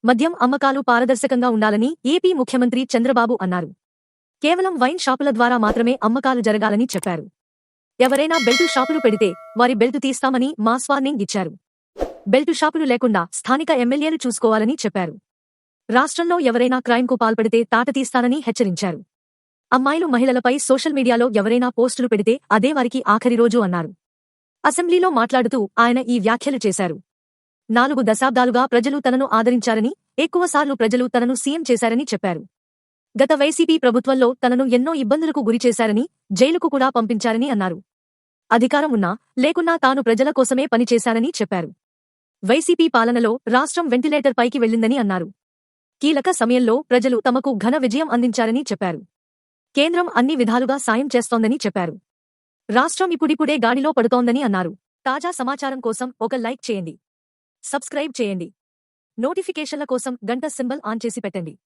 మద్యం అమ్మకాలు పారదర్శకంగా ఉండాలని ఏపీ ముఖ్యమంత్రి చంద్రబాబు అన్నారు. కేవలం వైన్ షాపుల ద్వారా మాత్రమే అమ్మకాలు జరగాలని చెప్పారు. ఎవరైనా బెల్టు షాపులు పెడితే వారి బెల్టు తీస్తామని మాస్ వార్నింగ్ ఇచ్చారు. బెల్టు షాపులు లేకుండా స్థానిక ఎమ్మెల్యేలు చూసుకోవాలని చెప్పారు. రాష్ట్రంలో ఎవరైనా క్రైమ్కు పాల్పడితే తాట తీస్తానని హెచ్చరించారు. అమ్మాయిలు మహిళలపై సోషల్ మీడియాలో ఎవరైనా పోస్టులు పెడితే అదే వారికి ఆఖరి రోజు అన్నారు. అసెంబ్లీలో మాట్లాడుతూ ఆయన ఈ వ్యాఖ్యలు చేశారు. 4 దశాబ్దాలుగా ప్రజలు తనను ఆదరించారని, ఎక్కువసార్లు ప్రజలు తనను సీఎం చేశారని చెప్పారు. గత వైసీపీ ప్రభుత్వంలో తనను ఎన్నో ఇబ్బందులకు గురిచేశారని, జైలుకు కూడా పంపించారని అన్నారు. అధికారం ఉన్నా లేకున్నా తాను ప్రజల కోసమే పనిచేశానని చెప్పారు. వైసీపీ పాలనలో రాష్ట్రం వెంటిలేటర్ పైకి వెళ్లిందని అన్నారు. కీలక సమయంలో ప్రజలు తమకు ఘన విజయం అందించారని చెప్పారు. కేంద్రం అన్ని విధాలుగా సాయం చేస్తోందని చెప్పారు. రాష్ట్రం ఇప్పుడిప్పుడే గాడిలో పడుతోందని అన్నారు. తాజా సమాచారం కోసం ఒక లైక్ చేయండి, సబ్స్క్రైబ్ చేయండి, నోటిఫికేషన్ల కోసం గంట సింబల్ ఆన్ చేసి పెట్టండి.